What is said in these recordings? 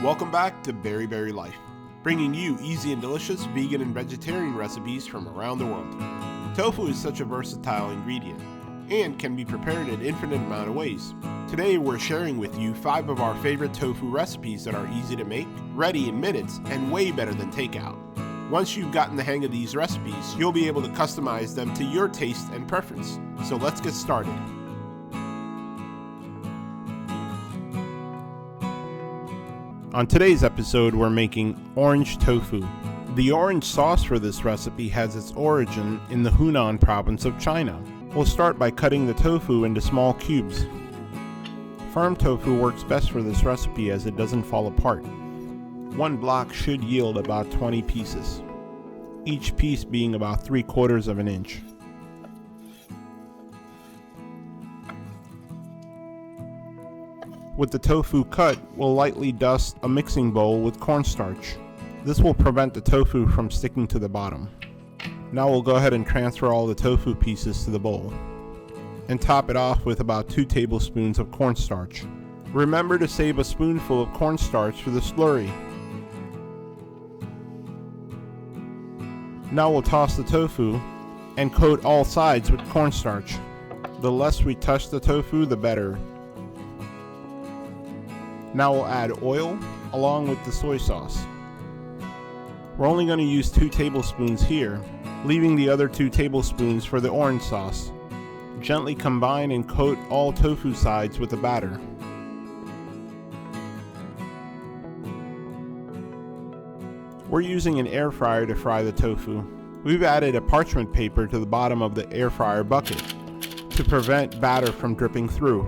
Welcome back to Berry Life, bringing you easy and delicious vegan and vegetarian recipes from around the world. Tofu is such a versatile ingredient and can be prepared an infinite amount of ways. Today we're sharing with you 5 of our favorite tofu recipes that are easy to make, ready in minutes, and way better than takeout. Once you've gotten the hang of these recipes, you'll be able to customize them to your taste and preference. So let's get started. On today's episode, we're making orange tofu. The orange sauce for this recipe has its origin in the Hunan province of China. We'll start by cutting the tofu into small cubes. Firm tofu works best for this recipe as it doesn't fall apart. One block should yield about 20 pieces, each piece being about 3/4 of an inch. With the tofu cut, we'll lightly dust a mixing bowl with cornstarch. This will prevent the tofu from sticking to the bottom. Now we'll go ahead and transfer all the tofu pieces to the bowl and top it off with about 2 tablespoons of cornstarch. Remember to save a spoonful of cornstarch for the slurry. Now we'll toss the tofu and coat all sides with cornstarch. The less we touch the tofu, the better. Now we'll add oil along with the soy sauce. We're only going to use 2 tablespoons here, leaving the other 2 tablespoons for the orange sauce. Gently combine and coat all tofu sides with the batter. We're using an air fryer to fry the tofu. We've added a parchment paper to the bottom of the air fryer bucket to prevent batter from dripping through,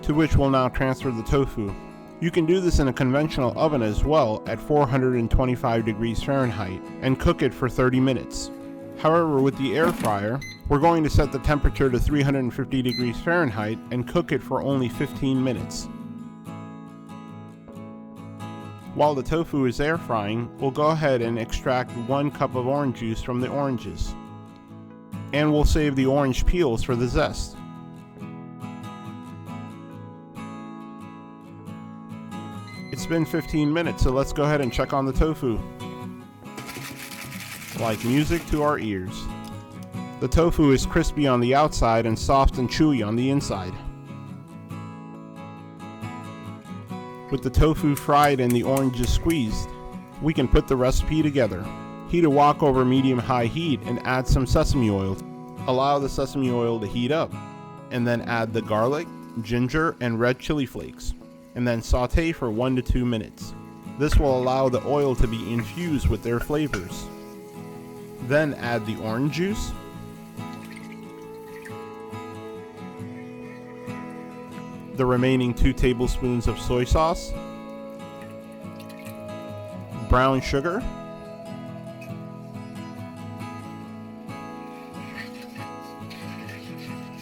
to which we'll now transfer the tofu. You can do this in a conventional oven as well at 425 degrees Fahrenheit and cook it for 30 minutes. However, with the air fryer, we're going to set the temperature to 350 degrees Fahrenheit and cook it for only 15 minutes. While the tofu is air frying, we'll go ahead and extract 1 cup of orange juice from the oranges. And we'll save the orange peels for the zest. It's been 15 minutes, so let's go ahead and check on the tofu. Like music to our ears. The tofu is crispy on the outside and soft and chewy on the inside. With the tofu fried and the oranges squeezed, we can put the recipe together. Heat a wok over medium-high heat and add some sesame oil. Allow the sesame oil to heat up, and then add the garlic, ginger, and red chili flakes, and then saute for 1 to 2 minutes. This will allow the oil to be infused with their flavors. Then add the orange juice, the remaining 2 tablespoons of soy sauce, brown sugar,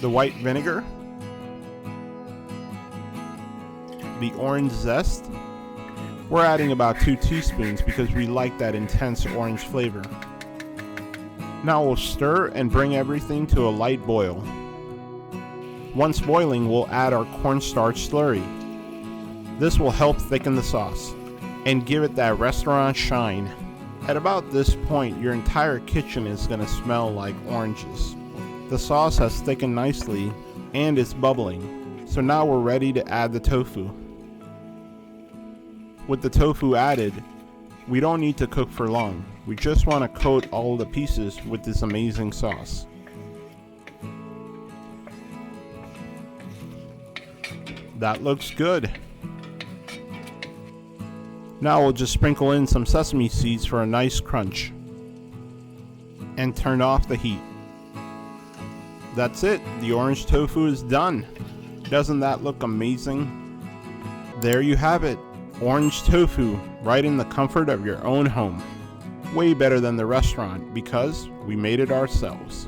the white vinegar, the orange zest. We're adding about 2 teaspoons because we like that intense orange flavor. Now we'll stir and bring everything to a light boil. Once boiling, we'll add our cornstarch slurry. This will help thicken the sauce and give it that restaurant shine. At about this point, your entire kitchen is going to smell like oranges. The sauce has thickened nicely and it's bubbling, so now we're ready to add the tofu. With the tofu added, we don't need to cook for long. We just want to coat all the pieces with this amazing sauce. That looks good. Now we'll just sprinkle in some sesame seeds for a nice crunch and turn off the heat. That's it. The orange tofu is done. Doesn't that look amazing? There you have it. Orange tofu, right in the comfort of your own home. Way better than the restaurant because we made it ourselves.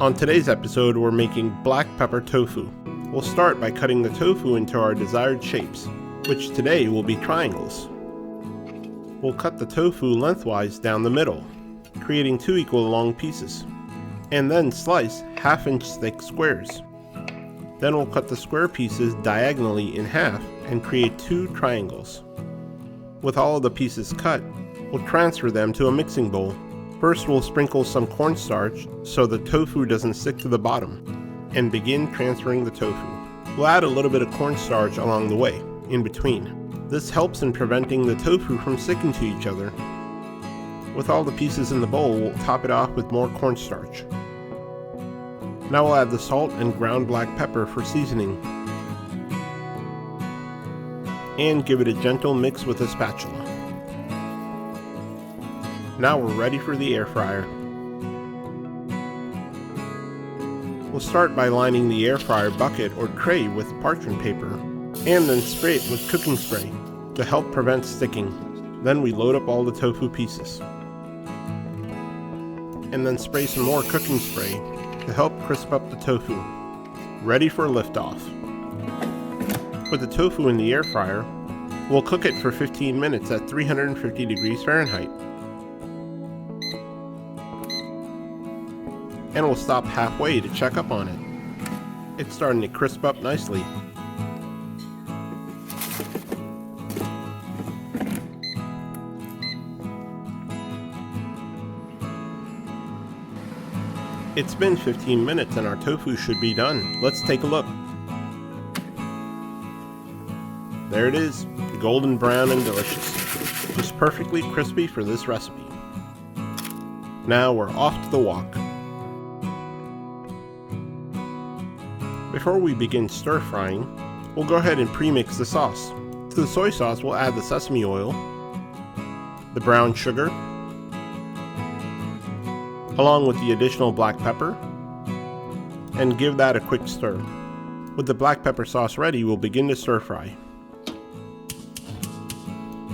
On today's episode, we're making black pepper tofu. We'll start by cutting the tofu into our desired shapes, which today will be triangles. We'll cut the tofu lengthwise down the middle, creating 2 equal long pieces, and then slice 1/2 inch thick squares. Then we'll cut the square pieces diagonally in half and create 2 triangles. With all of the pieces cut, we'll transfer them to a mixing bowl. First, we'll sprinkle some cornstarch so the tofu doesn't stick to the bottom, and begin transferring the tofu. We'll add a little bit of cornstarch along the way, in between. This helps in preventing the tofu from sticking to each other. With all the pieces in the bowl, we'll top it off with more cornstarch. Now we'll add the salt and ground black pepper for seasoning, and give it a gentle mix with a spatula. Now we're ready for the air fryer. We'll start by lining the air fryer bucket or tray with parchment paper, and then spray it with cooking spray to help prevent sticking. Then we load up all the tofu pieces, and then spray some more cooking spray to help crisp up the tofu. Ready for liftoff. With the tofu in the air fryer, we'll cook it for 15 minutes at 350 degrees Fahrenheit. And we'll stop halfway to check up on it. It's starting to crisp up nicely. It's been 15 minutes and our tofu should be done. Let's take a look. There it is, golden brown and delicious. Just perfectly crispy for this recipe. Now we're off to the wok. Before we begin stir frying, we'll go ahead and pre-mix the sauce. To the soy sauce, we'll add the sesame oil, the brown sugar, along with the additional black pepper, and give that a quick stir. With the black pepper sauce ready, we'll begin to stir fry.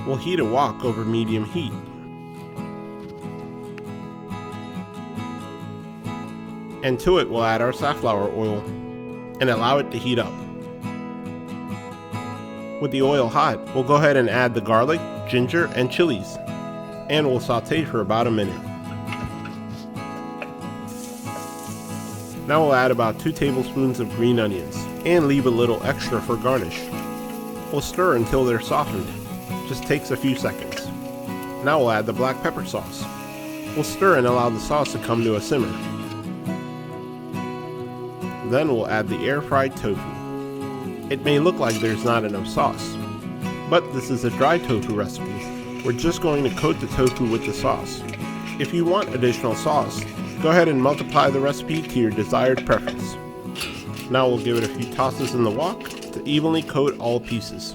We'll heat a wok over medium heat. And to it, we'll add our safflower oil and allow it to heat up. With the oil hot, we'll go ahead and add the garlic, ginger, and chilies, and we'll saute for about a minute. Now we'll add about 2 tablespoons of green onions, and leave a little extra for garnish. We'll stir until they're softened. Just takes a few seconds. Now we'll add the black pepper sauce. We'll stir and allow the sauce to come to a simmer. Then we'll add the air-fried tofu. It may look like there's not enough sauce, but this is a dry tofu recipe. We're just going to coat the tofu with the sauce. If you want additional sauce, go ahead and multiply the recipe to your desired preference. Now we'll give it a few tosses in the wok to evenly coat all pieces.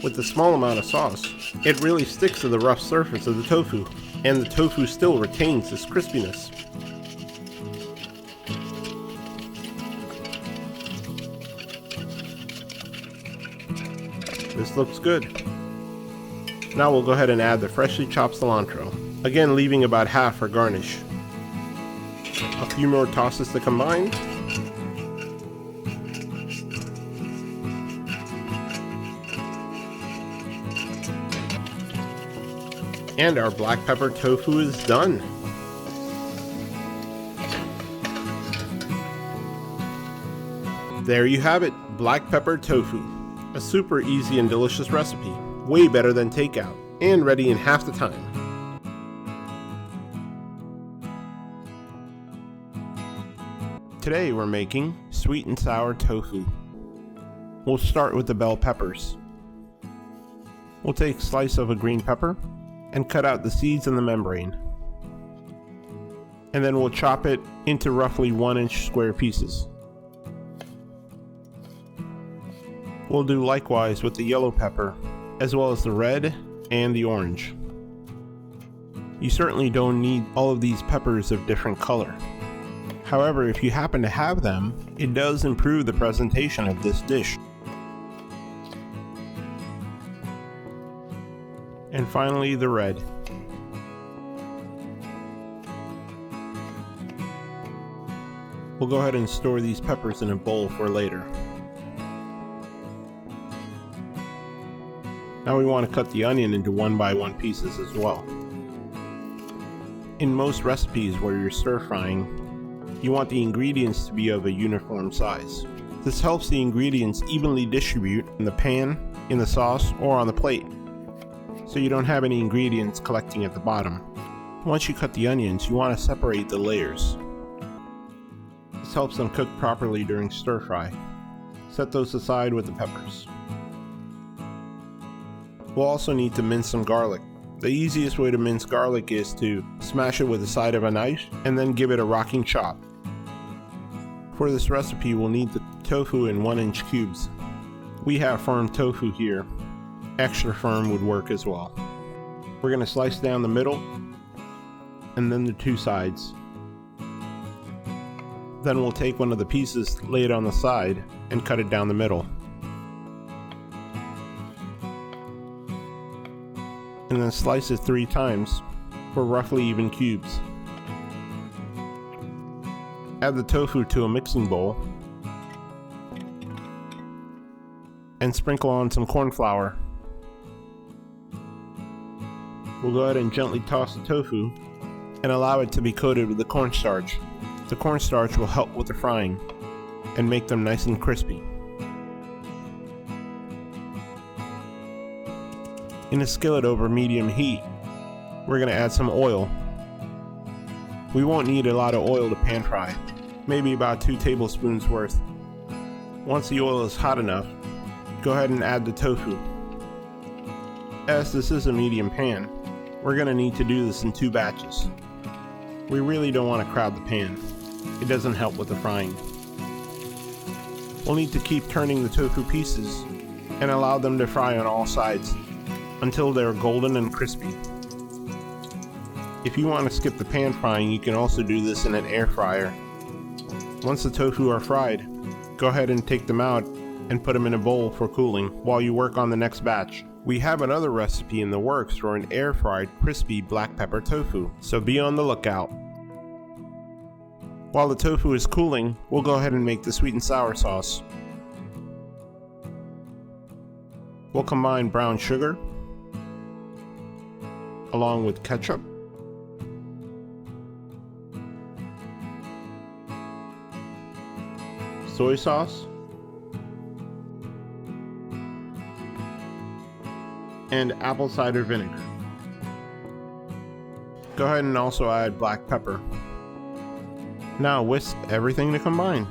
With the small amount of sauce, it really sticks to the rough surface of the tofu, and the tofu still retains its crispiness. This looks good. Now we'll go ahead and add the freshly chopped cilantro, again leaving about half for garnish. A few more tosses to combine. And our black pepper tofu is done. There you have it, black pepper tofu. A super easy and delicious recipe, way better than takeout, and ready in half the time. Today we're making sweet and sour tofu. We'll start with the bell peppers. We'll take a slice of a green pepper and cut out the seeds and the membrane. And then we'll chop it into roughly 1-inch square pieces. We'll do likewise with the yellow pepper, as well as the red and the orange. You certainly don't need all of these peppers of different color. However, if you happen to have them, it does improve the presentation of this dish. And finally, the red. We'll go ahead and store these peppers in a bowl for later. Now we want to cut the onion into 1x1 pieces as well. In most recipes where you're stir frying, you want the ingredients to be of a uniform size. This helps the ingredients evenly distribute in the pan, in the sauce, or on the plate, so you don't have any ingredients collecting at the bottom. Once you cut the onions, you want to separate the layers. This helps them cook properly during stir fry. Set those aside with the peppers. We'll also need to mince some garlic. The easiest way to mince garlic is to smash it with the side of a knife and then give it a rocking chop. For this recipe, we'll need the tofu in 1-inch cubes. We have Firm Tofu here. Extra firm would work as well. We're going to slice down the middle and then the two sides. Then we'll take one of the pieces, lay it on the side, and cut it down the middle. And then slice it 3 times for roughly even cubes. Add the tofu to a mixing bowl and sprinkle on some corn flour. We'll go ahead and gently toss the tofu and allow it to be coated with the cornstarch. The cornstarch will help with the frying and make them nice and crispy. In a skillet over medium heat, we're going to add some oil. We won't need a lot of oil to pan fry, maybe about 2 tablespoons worth. Once the oil is hot enough, go ahead and add the tofu. As this is a medium pan, we're going to need to do this in 2 batches. We really don't want to crowd the pan. It doesn't help with the frying. We'll need to keep turning the tofu pieces and allow them to fry on all sides until they're golden and crispy. If you want to skip the pan frying, you can also do this in an air fryer. Once the tofu are fried, go ahead and take them out and put them in a bowl for cooling while you work on the next batch. We have another recipe in the works for an air fried crispy black pepper tofu, so be on the lookout. While the tofu is cooling, we'll go ahead and make the sweet and sour sauce. We'll combine brown sugar along with ketchup, soy sauce, and apple cider vinegar. Go ahead and also add black pepper. Now whisk everything to combine.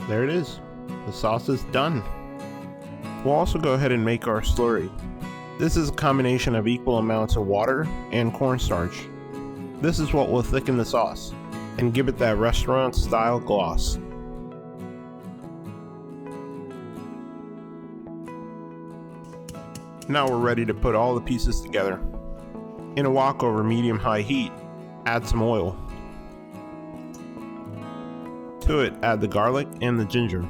There it is. The sauce is done. We'll also go ahead and make our slurry. This is a combination of equal amounts of water and cornstarch. This is what will thicken the sauce and give it that restaurant-style gloss. Now we're ready to put all the pieces together. In a wok over medium-high heat, add some oil. To it, add the garlic and the ginger,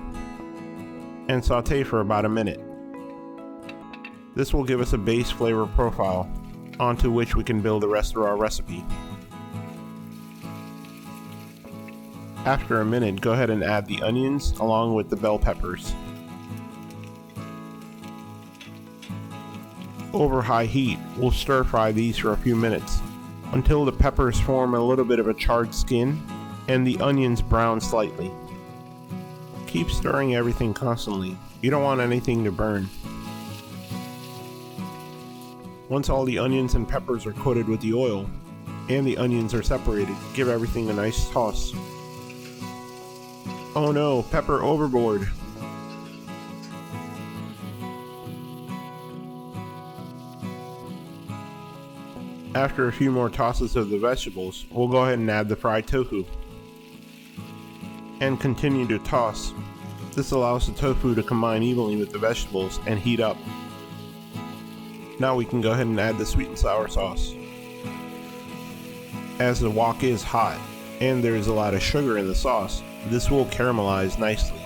and saute for about a minute. This will give us a base flavor profile, onto which we can build the rest of our recipe. After a minute, go ahead and add the onions along with the bell peppers. Over high heat, we'll stir fry these for a few minutes until the peppers form a little bit of a charred skin and the onions brown slightly. Keep stirring everything constantly. You don't want anything to burn. Once all the onions and peppers are coated with the oil and the onions are separated, give everything a nice toss. Oh no, pepper overboard. After a few more tosses of the vegetables, we'll go ahead and add the fried tofu. And continue to toss. This allows the tofu to combine evenly with the vegetables and heat up. Now we can go ahead and add the sweet and sour sauce. As the wok is hot and there is a lot of sugar in the sauce, this will caramelize nicely.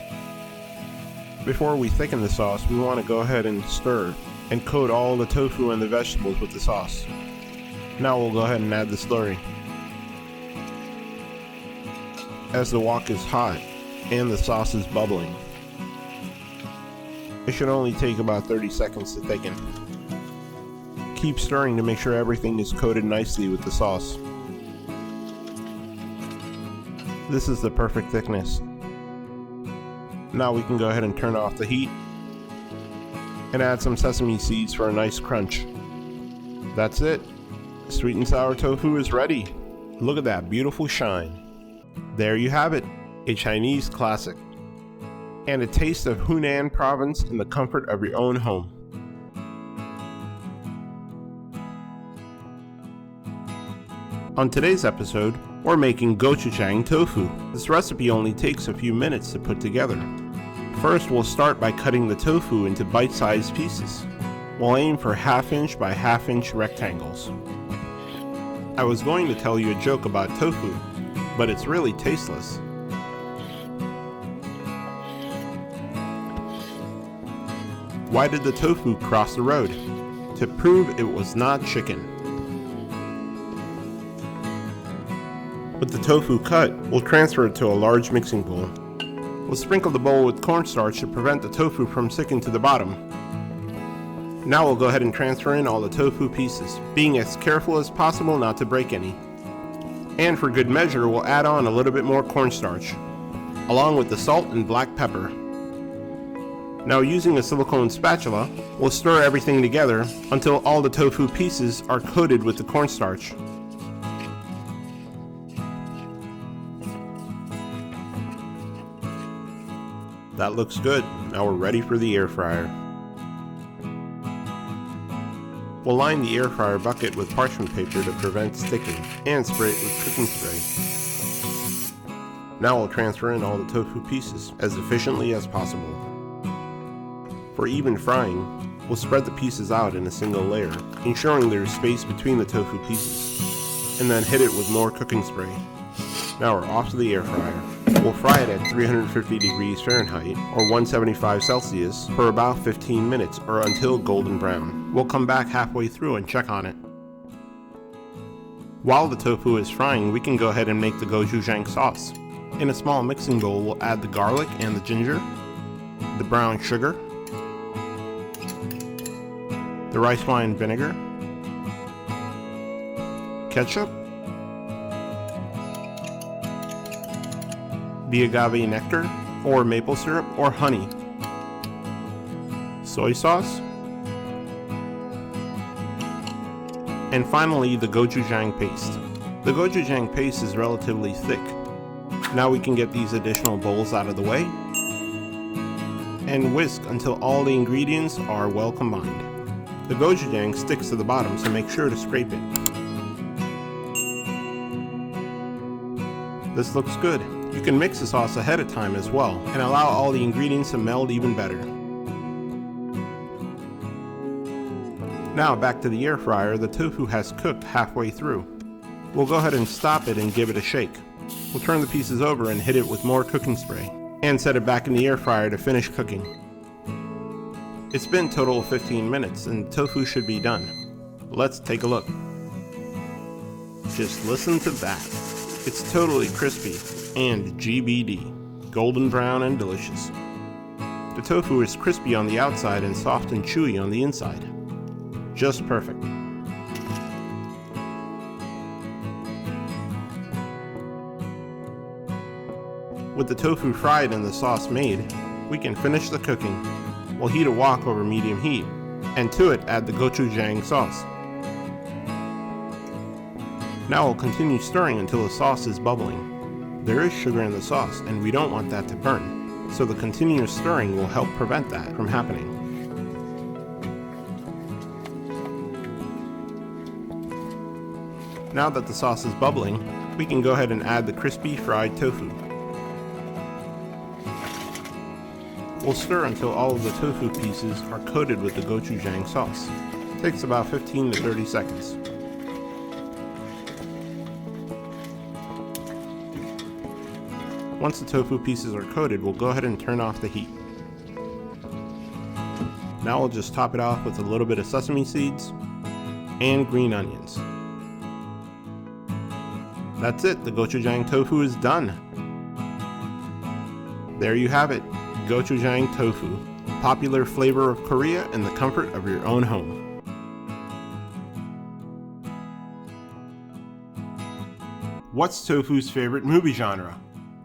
Before we thicken the sauce, we want to go ahead and stir and coat all the tofu and the vegetables with the sauce. Now we'll go ahead and add the slurry. As the wok is hot and the sauce is bubbling, it should only take about 30 seconds to thicken. Keep stirring to make sure everything is coated nicely with the sauce. This is the perfect thickness. Now we can go ahead and turn off the heat and add some sesame seeds for a nice crunch. That's it. Sweet and sour tofu is ready. Look at that beautiful shine. There you have it, a Chinese classic. And a taste of Hunan province in the comfort of your own home. On today's episode, we're making Gochujang Tofu. This recipe only takes a few minutes to put together. First, we'll start by cutting the tofu into bite-sized pieces. We'll aim for 1/2 inch by 1/2 inch rectangles. I was going to tell you a joke about tofu, but it's really tasteless. Why did the tofu cross the road? To prove it was not chicken. With the tofu cut, we'll transfer it to a large mixing bowl. We'll sprinkle the bowl with cornstarch to prevent the tofu from sticking to the bottom. Now we'll go ahead and transfer in all the tofu pieces, being as careful as possible not to break any. And for good measure, we'll add on a little bit more cornstarch, along with the salt and black pepper. Now using a silicone spatula, we'll stir everything together until all the tofu pieces are coated with the cornstarch. That looks good. Now we're ready for the air fryer. We'll line the air fryer bucket with parchment paper to prevent sticking and spray it with cooking spray. Now we'll transfer in all the tofu pieces as efficiently as possible. For even frying, we'll spread the pieces out in a single layer, ensuring there's space between the tofu pieces, and then hit it with more cooking spray. Now we're off to the air fryer. We'll fry it at 350 degrees Fahrenheit or 175 Celsius for about 15 minutes or until golden brown. We'll come back halfway through and check on it. While the tofu is frying, we can go ahead and make the gochujang sauce. In a small mixing bowl, we'll add the garlic and the ginger, the brown sugar, the rice wine vinegar, ketchup, the agave nectar, or maple syrup, or honey, soy sauce, and finally the gochujang paste. The gochujang paste is relatively thick. Now we can get these additional bowls out of the way and whisk until all the ingredients are well combined. The gochujang sticks to the bottom, so make sure to scrape it. This looks good. You can mix the sauce ahead of time as well and allow all the ingredients to meld even better. Now back to the air fryer. The tofu has cooked halfway through. We'll go ahead and stop it and give it a shake. We'll turn the pieces over and hit it with more cooking spray and set it back in the air fryer to finish cooking. It's been a total of 15 minutes and the tofu should be done. Let's take a look. Just listen to that. It's totally crispy and GBD, golden brown and delicious. The tofu is crispy on the outside and soft and chewy on the inside. Just perfect. With the tofu fried and the sauce made, we can finish the cooking. We'll heat a wok over medium heat, and to it add the gochujang sauce. Now we'll continue stirring until the sauce is bubbling. There is sugar in the sauce and we don't want that to burn, so the continuous stirring will help prevent that from happening. Now that the sauce is bubbling, we can go ahead and add the crispy fried tofu. We'll stir until all of the tofu pieces are coated with the gochujang sauce. It takes about 15 to 30 seconds. Once the tofu pieces are coated, we'll go ahead and turn off the heat. Now we'll just top it off with a little bit of sesame seeds and green onions. That's it, the gochujang tofu is done. There you have it, Gochujang Tofu, popular flavor of Korea in the comfort of your own home. What's tofu's favorite movie genre?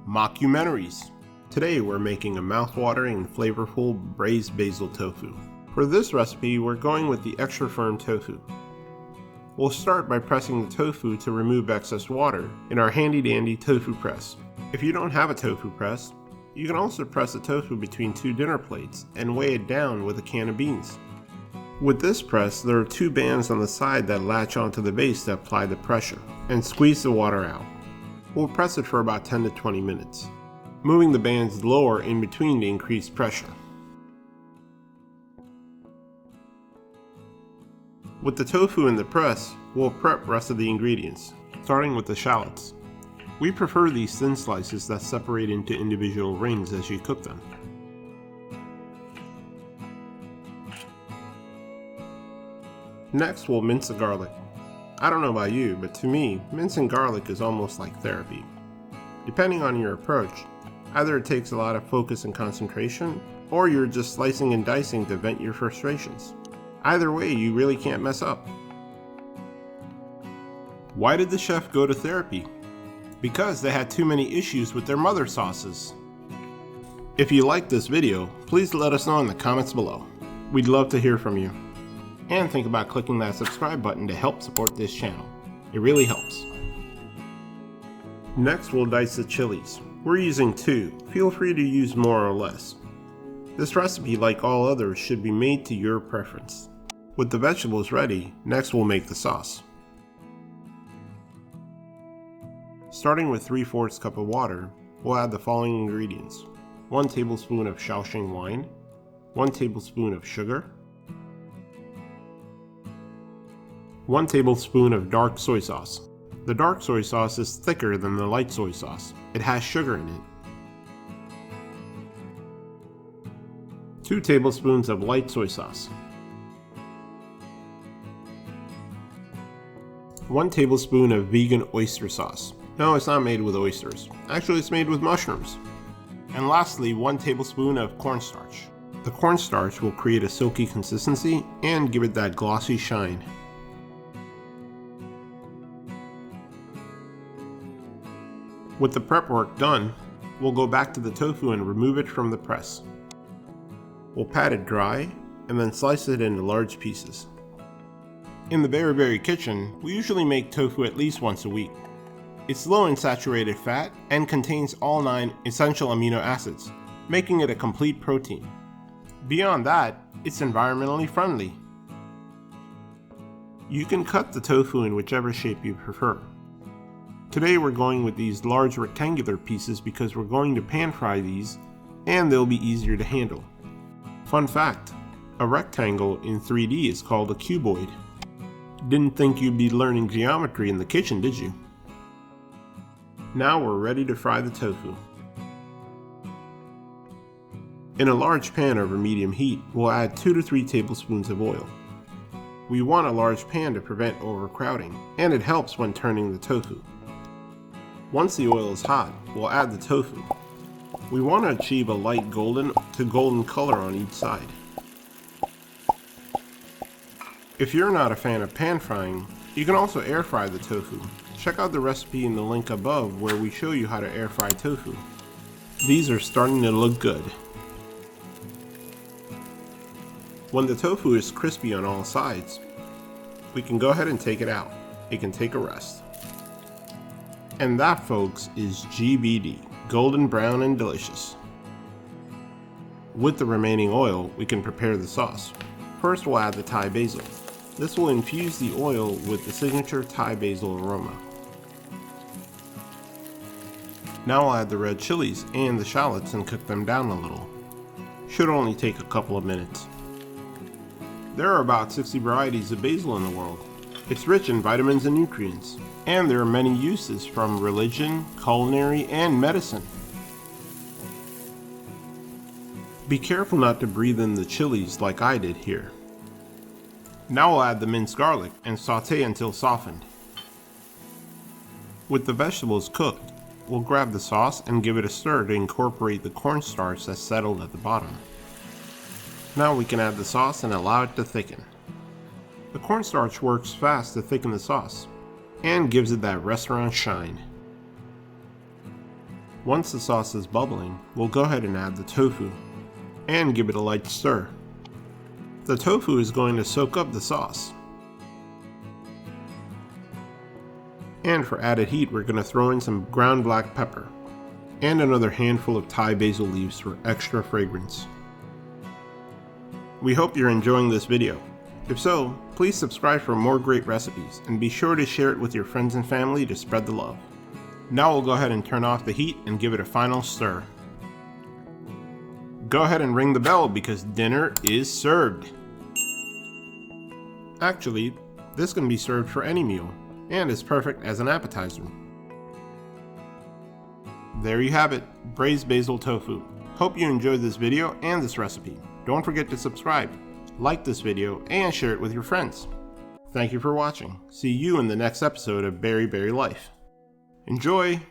Mockumentaries. Today we're making a mouth-watering and flavorful braised basil tofu. For this recipe, we're going with the extra firm tofu. We'll start by pressing the tofu to remove excess water in our handy-dandy tofu press. If you don't have a tofu press, you can also press the tofu between two dinner plates and weigh it down with a can of beans. With this press, there are two bands on the side that latch onto the base to apply the pressure and squeeze the water out. We'll press it for about 10 to 20 minutes, moving the bands lower in between to increase pressure. With the tofu in the press, we'll prep rest of the ingredients, starting with the shallots. We prefer these thin slices that separate into individual rings as you cook them. Next, we'll mince the garlic. I don't know about you, but to me, mincing garlic is almost like therapy. Depending on your approach, either it takes a lot of focus and concentration, or you're just slicing and dicing to vent your frustrations. Either way, you really can't mess up. Why did the chef go to therapy? Because they had too many issues with their mother sauces. If you liked this video, please let us know in the comments below. We'd love to hear from you. And think about clicking that subscribe button to help support this channel. It really helps. Next, we'll dice the chilies. We're using 2. Feel free to use more or less. This recipe, like all others, should be made to your preference. With the vegetables ready, next we'll make the sauce. Starting with 3/4 cup of water, we'll add the following ingredients: 1 tablespoon of Shaoxing wine, 1 tablespoon of sugar, 1 tablespoon of dark soy sauce. The dark soy sauce is thicker than the light soy sauce. It has sugar in it. 2 tablespoons of light soy sauce. 1 tablespoon of vegan oyster sauce. No, it's not made with oysters. Actually, it's made with mushrooms. And lastly, 1 tablespoon of cornstarch. The cornstarch will create a silky consistency and give it that glossy shine. With the prep work done, we'll go back to the tofu and remove it from the press. We'll pat it dry and then slice it into large pieces. In the Berry kitchen, we usually make tofu at least once a week. It's low in saturated fat and contains all 9 essential amino acids, making it a complete protein. Beyond that, it's environmentally friendly. You can cut the tofu in whichever shape you prefer. Today we're going with these large rectangular pieces because we're going to pan fry these and they'll be easier to handle. Fun fact, a rectangle in 3D is called a cuboid. Didn't think you'd be learning geometry in the kitchen, did you? Now we're ready to fry the tofu. In a large pan over medium heat, we'll add 2 to 3 tablespoons of oil. We want a large pan to prevent overcrowding, and it helps when turning the tofu. Once the oil is hot, we'll add the tofu. We want to achieve a light golden to golden color on each side. If you're not a fan of pan frying, you can also air fry the tofu. Check out the recipe in the link above where we show you how to air fry tofu. These are starting to look good. When the tofu is crispy on all sides, we can go ahead and take it out. It can take a rest. And that, folks, is GBD, golden brown and delicious. With the remaining oil, we can prepare the sauce. First, we'll add the Thai basil. This will infuse the oil with the signature Thai basil aroma. Now I'll add the red chilies and the shallots and cook them down a little. Should only take a couple of minutes. There are about 60 varieties of basil in the world. It's rich in vitamins and nutrients, and there are many uses from religion, culinary, and medicine. Be careful not to breathe in the chilies like I did here. Now we'll add the minced garlic and saute until softened. With the vegetables cooked, we'll grab the sauce and give it a stir to incorporate the cornstarch that's settled at the bottom. Now we can add the sauce and allow it to thicken. The cornstarch works fast to thicken the sauce and gives it that restaurant shine. Once the sauce is bubbling, we'll go ahead and add the tofu and give it a light stir. The tofu is going to soak up the sauce. And for added heat, we're going to throw in some ground black pepper and another handful of Thai basil leaves for extra fragrance. We hope you're enjoying this video. If so, please subscribe for more great recipes and be sure to share it with your friends and family to spread the love. Now we'll go ahead and turn off the heat and give it a final stir. Go ahead and ring the bell because dinner is served. Actually, this can be served for any meal and is perfect as an appetizer. There you have it, braised basil tofu. Hope you enjoyed this video and this recipe. Don't forget to subscribe, like this video, and share it with your friends. Thank you for watching. See you in the next episode of Berry Berry Life. Enjoy!